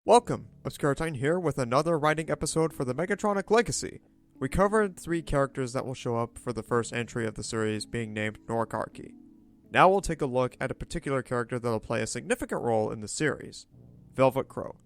Welcome, Obscuritine here with another writing episode for the Megatronic Legacy. We covered 3 characters that will show up for the first entry of the series being named Gnorcarchy. Now we'll take a look at a particular character that will play a significant role in the series, Velvet Crowe.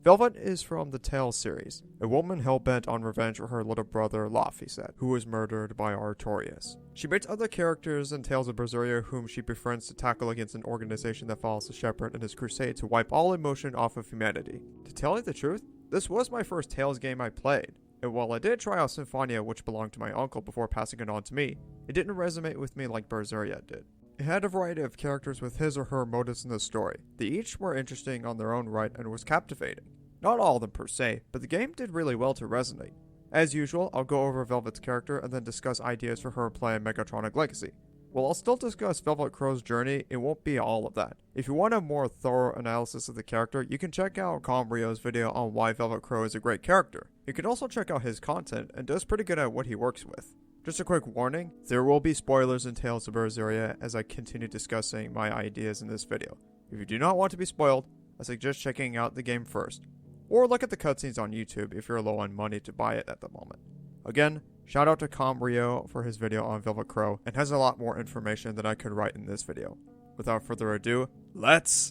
Velvet is from the Tales series, a woman hell-bent on revenge for her little brother Laphicet, who was murdered by Artorias. She meets other characters in Tales of Berseria whom she befriends to tackle against an organization that follows the Shepherd in his crusade to wipe all emotion off of humanity. To tell you the truth, this was my first Tales game I played, and while I did try out Symphonia, which belonged to my uncle before passing it on to me, it didn't resonate with me like Berseria did. It had a variety of characters with his or her motives in the story. They each were interesting on their own right and was captivating. Not all of them per se, but the game did really well to resonate. As usual, I'll go over Velvet's character and then discuss ideas for her playing Megatronic Legacy. While I'll still discuss Velvet Crowe's journey, it won't be all of that. If you want a more thorough analysis of the character, you can check out CommRio's video on why Velvet Crowe is a great character. You can also check out his content and does pretty good at what he works with. Just a quick warning, there will be spoilers in Tales of Berseria as I continue discussing my ideas in this video. If you do not want to be spoiled, I suggest checking out the game first. Or look at the cutscenes on YouTube if you're low on money to buy it at the moment. Again, shout out to CommRio for his video on Velvet Crowe and has a lot more information than I could write in this video. Without further ado, let's...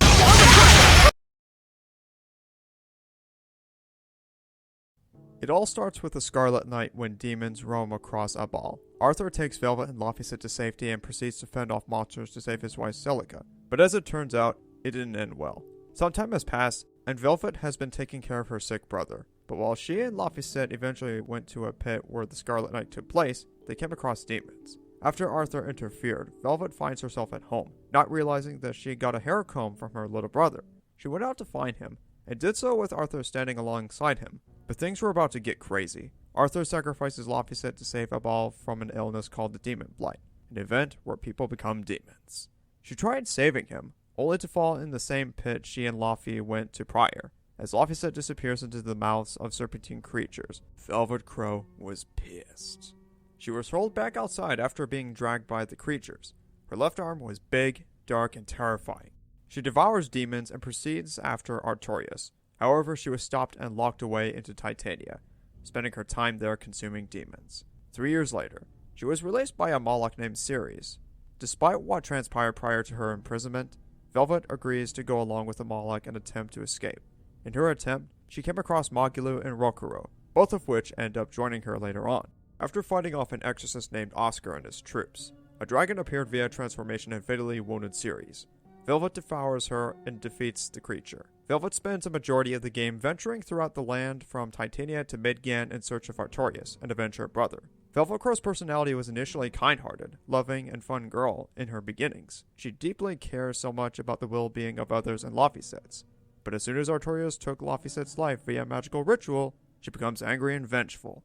It all starts with a Scarlet Night when demons roam across Abal. Arthur takes Velvet and Laphicet to safety and proceeds to fend off monsters to save his wife Celica. But as it turns out, it didn't end well. Some time has passed, and Velvet has been taking care of her sick brother. But while she and Laphicet eventually went to a pit where the Scarlet Night took place, they came across demons. After Arthur interfered, Velvet finds herself at home, not realizing that she got a hair comb from her little brother. She went out to find him, and did so with Arthur standing alongside him. But things were about to get crazy. Arthur sacrifices Laphicet to save Abal from an illness called the Demon Blight, an event where people become demons. She tried saving him, only to fall in the same pit she and Laphie went to prior. As Laphicet disappears into the mouths of serpentine creatures, Velvet Crowe was pissed. She was hurled back outside after being dragged by the creatures. Her left arm was big, dark, and terrifying. She devours demons and proceeds after Artorias. However, she was stopped and locked away into Titania, spending her time there consuming demons. 3 years later, she was released by a Moloch named Ceres. Despite what transpired prior to her imprisonment, Velvet agrees to go along with the Moloch and attempt to escape. In her attempt, she came across Magilou and Crowe, both of which end up joining her later on. After fighting off an exorcist named Oscar and his troops, a dragon appeared via transformation and fatally wounded Ceres. Velvet devours her and defeats the creature. Velvet spends a majority of the game venturing throughout the land from Titania to Midgand in search of Artorias and avenge her brother. Velvet Crowe's personality was initially kind-hearted, loving, and fun girl in her beginnings. She deeply cares so much about the well-being of others and Laphicet's. But as soon as Artorias took Laphicet's life via magical ritual, she becomes angry and vengeful.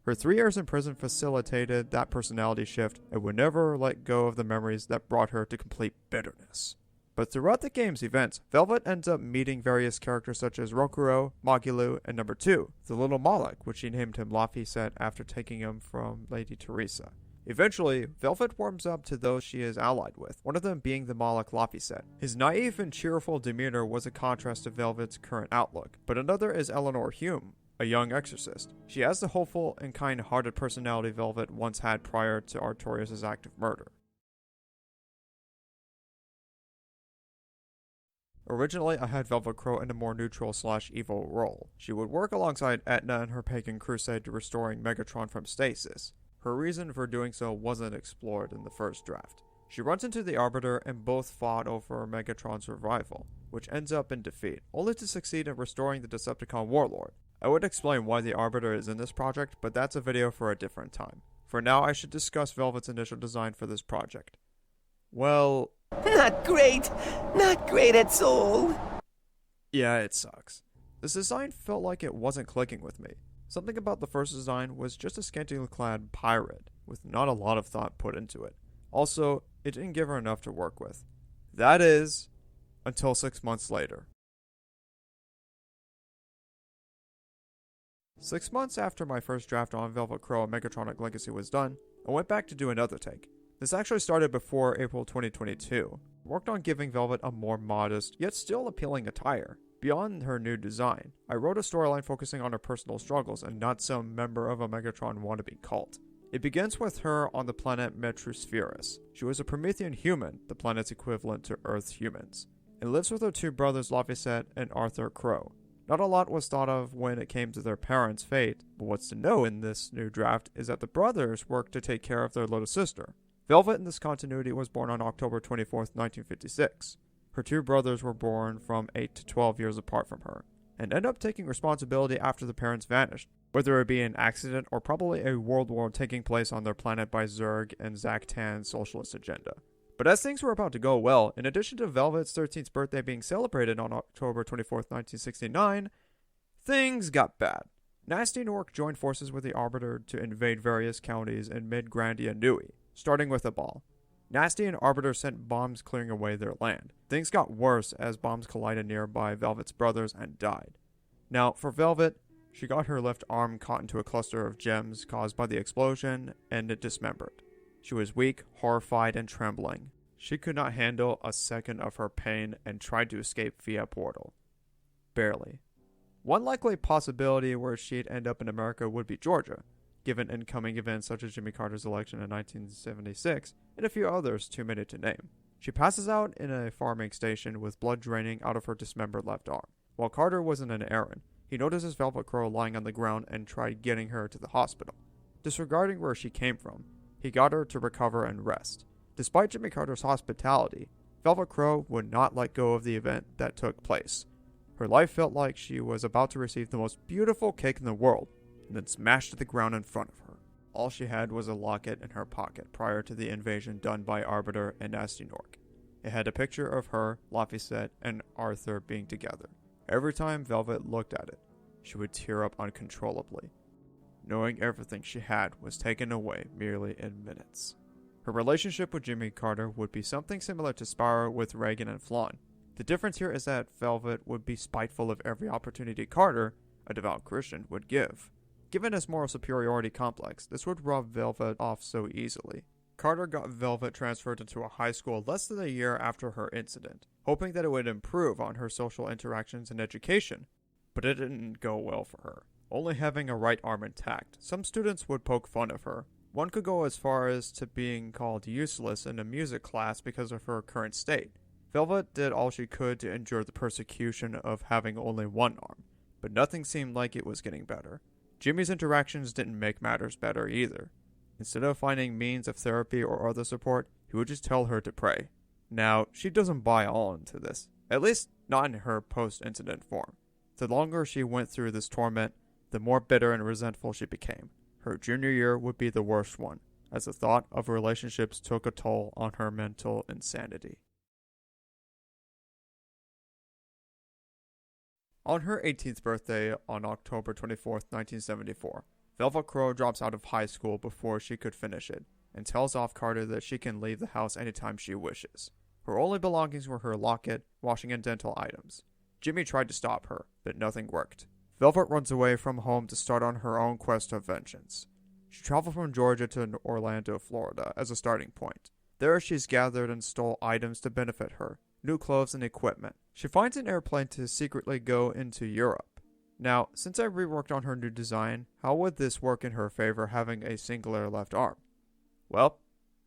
Her 3 years in prison facilitated that personality shift and would never let go of the memories that brought her to complete bitterness. But throughout the game's events, Velvet ends up meeting various characters such as Crowe, Magilou, and number 2, the little Moloch, which she named him Laphicet after taking him from Lady Teresa. Eventually, Velvet warms up to those she is allied with, one of them being the Moloch Laphicet. His naive and cheerful demeanor was a contrast to Velvet's current outlook, but another is Eleanor Hume, a young exorcist. She has the hopeful and kind-hearted personality Velvet once had prior to Artorias' act of murder. Originally, I had Velvet Crowe in a more neutral/evil role. She would work alongside Etna in her pagan crusade to restoring Megatron from stasis. Her reason for doing so wasn't explored in the first draft. She runs into the Arbiter and both fought over Megatron's revival, which ends up in defeat, only to succeed in restoring the Decepticon Warlord. I would explain why the Arbiter is in this project, but that's a video for a different time. For now, I should discuss Velvet's initial design for this project. Well... Not great at all. Yeah, it sucks. This design felt like it wasn't clicking with me. Something about the first design was just a scantily clad pirate, with not a lot of thought put into it. Also, it didn't give her enough to work with. That is, until 6 months later. 6 months after my first draft on Velvet Crowe and Megatronic Legacy was done, I went back to do another take. This actually started before April 2022, worked on giving Velvet a more modest, yet still appealing attire. Beyond her new design, I wrote a storyline focusing on her personal struggles and not some member of a Megatron wannabe cult. It begins with her on the planet Metrospheris. She was a Promethean human, the planet's equivalent to Earth's humans, and lives with her two brothers Laphicet and Arthur Crowe. Not a lot was thought of when it came to their parents' fate, but what's to know in this new draft is that the brothers worked to take care of their little sister. Velvet in this continuity was born on October 24th, 1956. Her two brothers were born from 8 to 12 years apart from her, and ended up taking responsibility after the parents vanished, whether it be an accident or probably a world war taking place on their planet by Zurg and Zaktan's socialist agenda. But as things were about to go well, in addition to Velvet's 13th birthday being celebrated on October 24th, 1969, things got bad. Nasty Gnorc joined forces with the Arbiter to invade various counties in Mid-Grandia Nui, starting with a ball. Nasty and Arbiter sent bombs clearing away their land. Things got worse as bombs collided nearby Velvet's brothers and died. Now, for Velvet, she got her left arm caught into a cluster of gems caused by the explosion, and it dismembered. She was weak, horrified, and trembling. She could not handle a second of her pain and tried to escape via portal. Barely. One likely possibility where she'd end up in America would be Georgia, given incoming events such as Jimmy Carter's election in 1976, and a few others too many to name. She passes out in a farming station with blood draining out of her dismembered left arm. While Carter was in an errand, he notices Velvet Crowe lying on the ground and tried getting her to the hospital. Disregarding where she came from, he got her to recover and rest. Despite Jimmy Carter's hospitality, Velvet Crowe would not let go of the event that took place. Her life felt like she was about to receive the most beautiful cake in the world, and then smashed to the ground in front of her. All she had was a locket in her pocket prior to the invasion done by Arbiter and Nasty Gnorc. It had a picture of her, Laphicet, and Arthur being together. Every time Velvet looked at it, she would tear up uncontrollably, knowing everything she had was taken away merely in minutes. Her relationship with Jimmy Carter would be something similar to Spyro with Reagan and Flan. The difference here is that Velvet would be spiteful of every opportunity Carter, a devout Christian, would give. Given his moral superiority complex, this would rub Velvet off so easily. Carter got Velvet transferred into a high school less than a year after her incident, hoping that it would improve on her social interactions and education, but it didn't go well for her. Only having a right arm intact, some students would poke fun of her. One could go as far as to being called useless in a music class because of her current state. Velvet did all she could to endure the persecution of having only one arm, but nothing seemed like it was getting better. Jimmy's interactions didn't make matters better either. Instead of finding means of therapy or other support, he would just tell her to pray. Now, she doesn't buy on to this, at least not in her post-incident form. The longer she went through this torment, the more bitter and resentful she became. Her junior year would be the worst one, as the thought of relationships took a toll on her mental insanity. On her 18th birthday on October 24th, 1974, Velvet Crowe drops out of high school before she could finish it, and tells off Carter that she can leave the house anytime she wishes. Her only belongings were her locket, washing and dental items. Jimmy tried to stop her, but nothing worked. Velvet runs away from home to start on her own quest of vengeance. She traveled from Georgia to Orlando, Florida, as a starting point. There she's gathered and stole items to benefit her, new clothes and equipment. She finds an airplane to secretly go into Europe. Now, since I reworked on her new design, how would this work in her favor having a singular left arm? Well,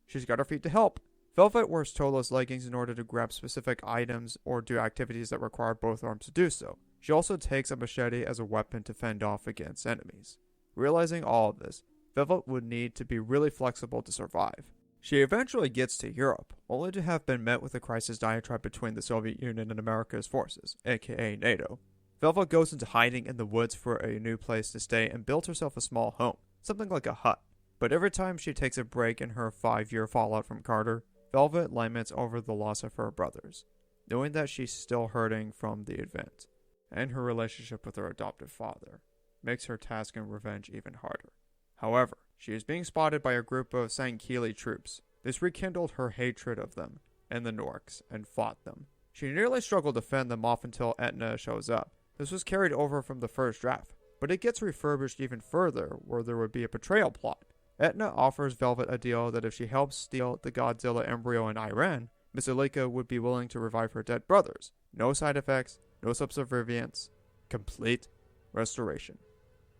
she's got her feet to help. Velvet wears toeless leggings in order to grab specific items or do activities that require both arms to do so. She also takes a machete as a weapon to fend off against enemies. Realizing all of this, Velvet would need to be really flexible to survive. She eventually gets to Europe, only to have been met with a crisis diatribe between the Soviet Union and America's forces, aka NATO. Velvet goes into hiding in the woods for a new place to stay and builds herself a small home, something like a hut. But every time she takes a break in her 5-year fallout from Carter, Velvet laments over the loss of her brothers, knowing that she's still hurting from the event, and her relationship with her adoptive father makes her task and revenge even harder. However, she is being spotted by a group of Sankili troops. This rekindled her hatred of them and the Gnorcs, and fought them. She nearly struggled to fend them off until Etna shows up. This was carried over from the first draft, but it gets refurbished even further where there would be a betrayal plot. Etna offers Velvet a deal that if she helps steal the Godzilla embryo in Iran, Mesolika would be willing to revive her dead brothers. No side effects, no subservience, complete restoration.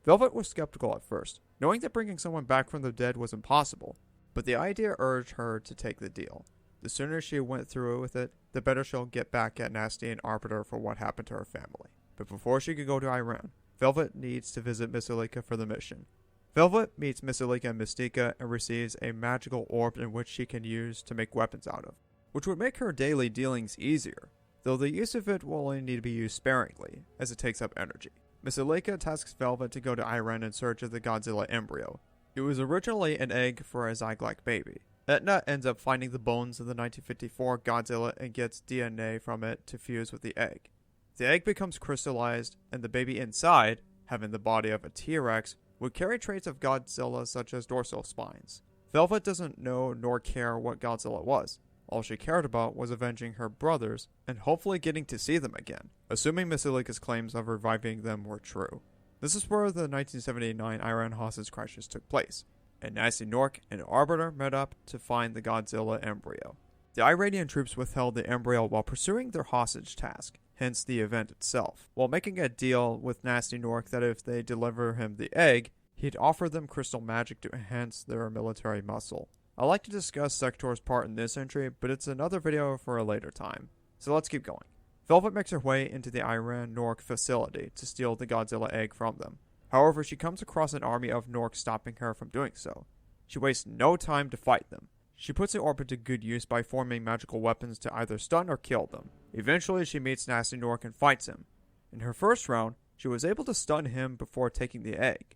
Velvet was skeptical at first, knowing that bringing someone back from the dead was impossible, but the idea urged her to take the deal. The sooner she went through with it, the better she'll get back at Nasty and Arbiter for what happened to her family. But before she could go to Iran, Velvet needs to visit Mesolika for the mission. Velvet meets Mesolika and Mystica and receives a magical orb in which she can use to make weapons out of, which would make her daily dealings easier, though the use of it will only need to be used sparingly, as it takes up energy. Mesolika tasks Velvet to go to Iran in search of the Godzilla embryo. It was originally an egg for a zygote baby. Etna ends up finding the bones of the 1954 Godzilla and gets DNA from it to fuse with the egg. The egg becomes crystallized, and the baby inside, having the body of a T-Rex, would carry traits of Godzilla such as dorsal spines. Velvet doesn't know nor care what Godzilla was. All she cared about was avenging her brothers and hopefully getting to see them again, assuming Mesolika's claims of reviving them were true. This is where the 1979 Iran hostage crisis took place, and Nasty Nork and Arbiter met up to find the Godzilla embryo. The Iranian troops withheld the embryo while pursuing their hostage task, hence the event itself, while making a deal with Nasty Nork that if they deliver him the egg, he'd offer them crystal magic to enhance their military muscle. I'd like to discuss Sector's part in this entry, but it's another video for a later time, so let's keep going. Velvet makes her way into the Iran Nork facility to steal the Godzilla egg from them. However, she comes across an army of Norks stopping her from doing so. She wastes no time to fight them. She puts the orb to good use by forming magical weapons to either stun or kill them. Eventually, she meets Nasty Nork and fights him. In her first round, she was able to stun him before taking the egg.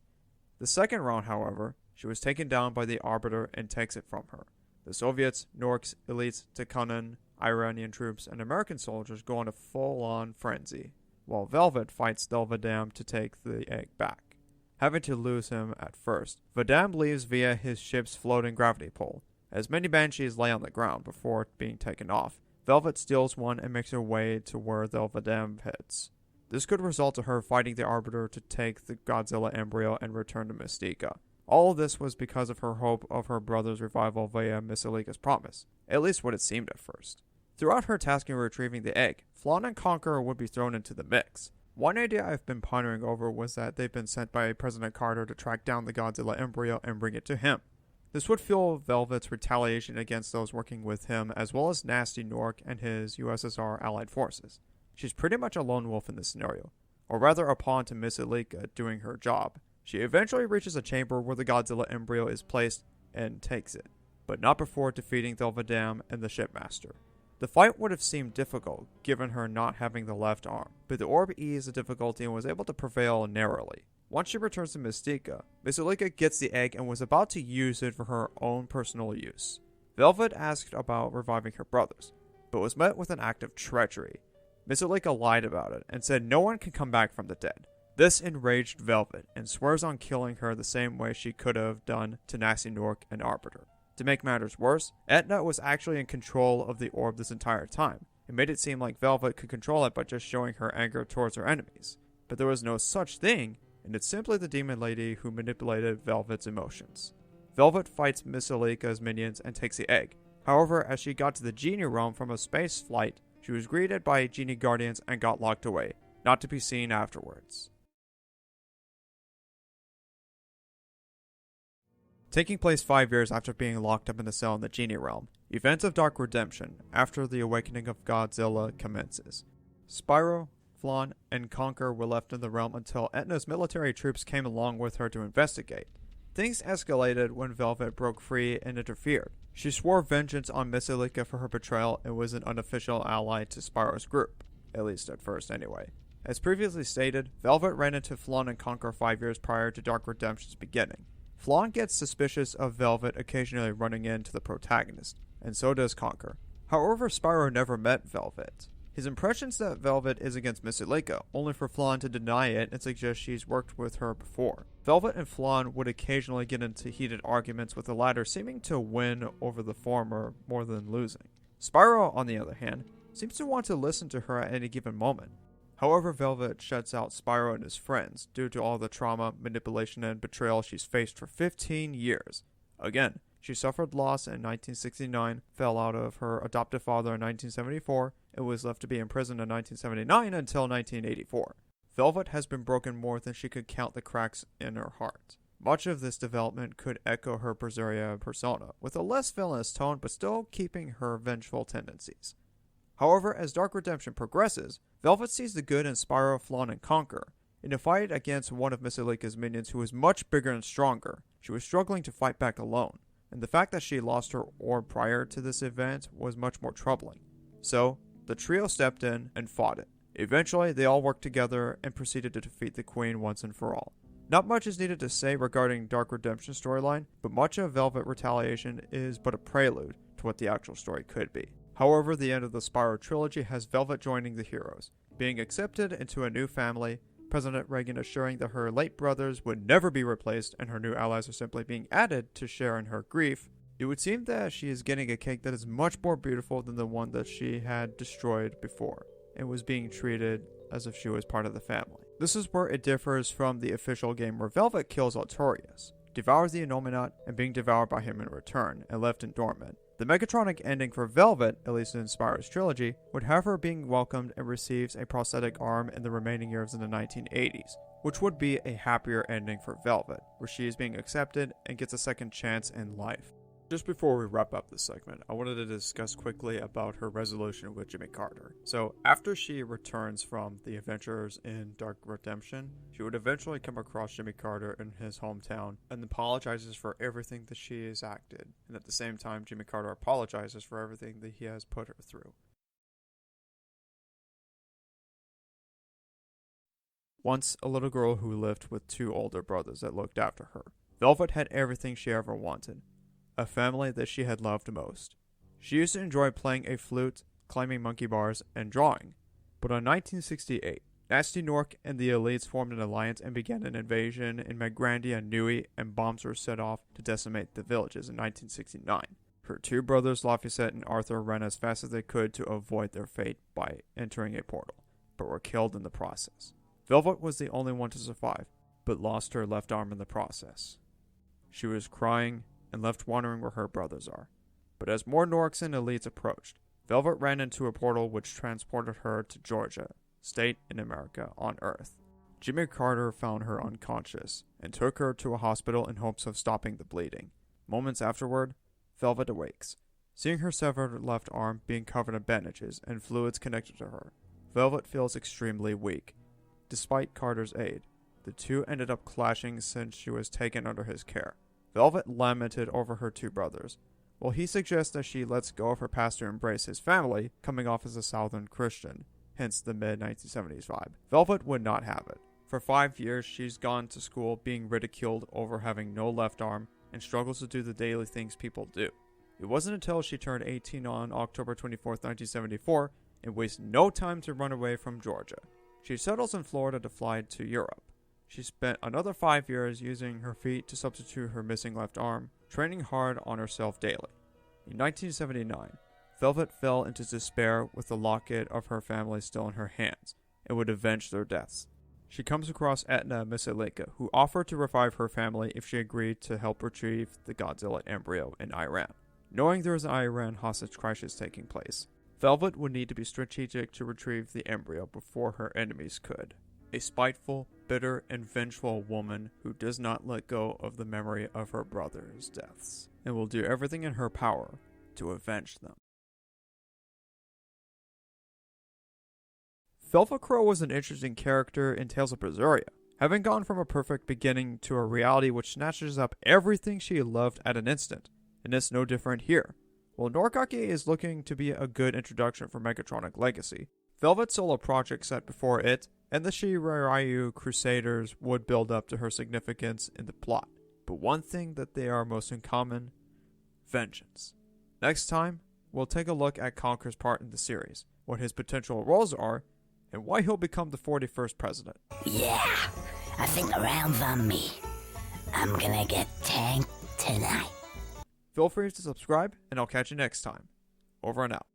The second round, however, she was taken down by the Arbiter and takes it from her. The Soviets, Norks, elites, Tikkunen, Iranian troops, and American soldiers go on a full-on frenzy, while Velvet fights Vadam to take the egg back. Having to lose him at first, Vadam leaves via his ship's floating gravity pole. As many Banshees lay on the ground before being taken off, Velvet steals one and makes her way to where Vadam heads. This could result in her fighting the Arbiter to take the Godzilla embryo and return to Mystica. All of this was because of her hope of her brother's revival via Mesolika's promise, at least what it seemed at first. Throughout her task in retrieving the egg, Flan and Conqueror would be thrown into the mix. One idea I've been pondering over was that they've been sent by President Carter to track down the Godzilla embryo and bring it to him. This would fuel Velvet's retaliation against those working with him, as well as Nasty Nork and his USSR allied forces. She's pretty much a lone wolf in this scenario, or rather a pawn to Mesolika doing her job. She eventually reaches a chamber where the Godzilla embryo is placed and takes it, but not before defeating Vadam and the shipmaster. The fight would have seemed difficult, given her not having the left arm, but the orb eased the difficulty and was able to prevail narrowly. Once she returns to Mystica, Mesolika gets the egg and was about to use it for her own personal use. Velvet asked about reviving her brothers, but was met with an act of treachery. Mesolika lied about it and said no one can come back from the dead. This enraged Velvet and swears on killing her the same way she could have done to Nasty Nork and Arbiter. To make matters worse, Etna was actually in control of the orb this entire time. It made it seem like Velvet could control it by just showing her anger towards her enemies. But there was no such thing, and it's simply the demon lady who manipulated Velvet's emotions. Velvet fights Mesolika's minions and takes the egg. However, as she got to the Genie realm from a space flight, she was greeted by Genie Guardians and got locked away, not to be seen afterwards. Taking place 5 years after being locked up in the cell in the Genie realm, events of Dark Redemption, after the awakening of Godzilla, commences. Spyro, Flan, and Conquer were left in the realm until Etna's military troops came along with her to investigate. Things escalated when Velvet broke free and interfered. She swore vengeance on Mesolika for her betrayal and was an unofficial ally to Spyro's group, at least at first anyway. As previously stated, Velvet ran into Flan and Conquer 5 years prior to Dark Redemption's beginning. Flan gets suspicious of Velvet occasionally running into the protagonist, and so does Conquer. However, Spyro never met Velvet. His impressions that Velvet is against Mesolika, only for Flan to deny it and suggest she's worked with her before. Velvet and Flan would occasionally get into heated arguments, with the latter seeming to win over the former more than losing. Spyro, on the other hand, seems to want to listen to her at any given moment. However, Velvet shuts out Spyro and his friends due to all the trauma, manipulation, and betrayal she's faced for 15 years. Again, She suffered loss in 1969, fell out of her adoptive father in 1974, and was left to be imprisoned in 1979 until 1984. Velvet has been broken more than she could count the cracks in her heart. Much of this development could echo her Berseria persona, with a less villainous tone but still keeping her vengeful tendencies. However, as Dark Redemption progresses, Velvet sees the good in Spyro, flaunt, and conquer. In a fight against one of Miss Alika's minions who was much bigger and stronger, she was struggling to fight back alone, and the fact that she lost her orb prior to this event was much more troubling. So, the trio stepped in and fought it. Eventually, they all worked together and proceeded to defeat the Queen once and for all. Not much is needed to say regarding Dark Redemption storyline, but much of Velvet Retaliation is but a prelude to what the actual story could be. However, the end of the Spyro trilogy has Velvet joining the heroes, being accepted into a new family, President Reagan assuring that her late brothers would never be replaced and her new allies are simply being added to share in her grief. It would seem that she is getting a cake that is much more beautiful than the one that she had destroyed before, and was being treated as if she was part of the family. This is where it differs from the official game where Velvet kills Artorias, devours the Innominat, and being devoured by him in return, and left in dormant. The Megatronic ending for Velvet, at least in Spyro's trilogy, would have her being welcomed and receives a prosthetic arm in the remaining years in the 1980s, which would be a happier ending for Velvet, where she is being accepted and gets a second chance in life. Just before we wrap up this segment, I wanted to discuss quickly about her resolution with Jimmy Carter. So, after she returns from the adventures in Dark Redemption, she would eventually come across Jimmy Carter in his hometown and apologizes for everything that she has acted. And at the same time, Jimmy Carter apologizes for everything that he has put her through. Once a little girl who lived with two older brothers that looked after her, Velvet had everything she ever wanted. A family that she had loved most. She used to enjoy playing a flute, climbing monkey bars, and drawing. But in 1968, Nasty Gnorc and the elites formed an alliance and began an invasion in Magrandia Nui, and bombs were set off to decimate the villages in 1969. Her two brothers Laphicet and Arthur ran as fast as they could to avoid their fate by entering a portal, but were killed in the process. Velvet was the only one to survive, but lost her left arm in the process. She was crying and left wondering where her brothers are. But as more Gnorcs and elites approached, Velvet ran into a portal which transported her to Georgia, state in America, on Earth. Jimmy Carter found her unconscious and took her to a hospital in hopes of stopping the bleeding. Moments afterward, Velvet awakes, seeing her severed left arm being covered in bandages and fluids connected to her. Velvet feels extremely weak. Despite Carter's aid, the two ended up clashing since she was taken under his care. Velvet lamented over her two brothers, while he suggests that she lets go of her past to embrace his family, coming off as a Southern Christian, hence the mid-1970s vibe. Velvet would not have it. For 5 years, she's gone to school being ridiculed over having no left arm, and struggles to do the daily things people do. It wasn't until she turned 18 on October 24, 1974, and wastes no time to run away from Georgia. She settles in Florida to fly to Europe. She spent another 5 years using her feet to substitute her missing left arm, training hard on herself daily. In 1979, Velvet fell into despair with the locket of her family still in her hands, and would avenge their deaths. She comes across Etna Miss Alika, who offered to revive her family if she agreed to help retrieve the Godzilla embryo in Iran. Knowing there was an Iran hostage crisis taking place, Velvet would need to be strategic to retrieve the embryo before her enemies could. A spiteful, bitter, and vengeful woman who does not let go of the memory of her brother's deaths, and will do everything in her power to avenge them. Velvet Crowe was an interesting character in Tales of Berseria, having gone from a perfect beginning to a reality which snatches up everything she loved at an instant, and it's no different here. While Gnorcarchy is looking to be a good introduction for Megatronic Legacy, Velvet's solo project set before it, and the Shiryu Crusaders would build up to her significance in the plot. But one thing that they are most in common: vengeance. Next time, we'll take a look at Conker's part in the series, what his potential roles are, and why he'll become the 41st president. Yeah, I think the round's on me. I'm gonna get tanked tonight. Feel free to subscribe, and I'll catch you next time. Over and out.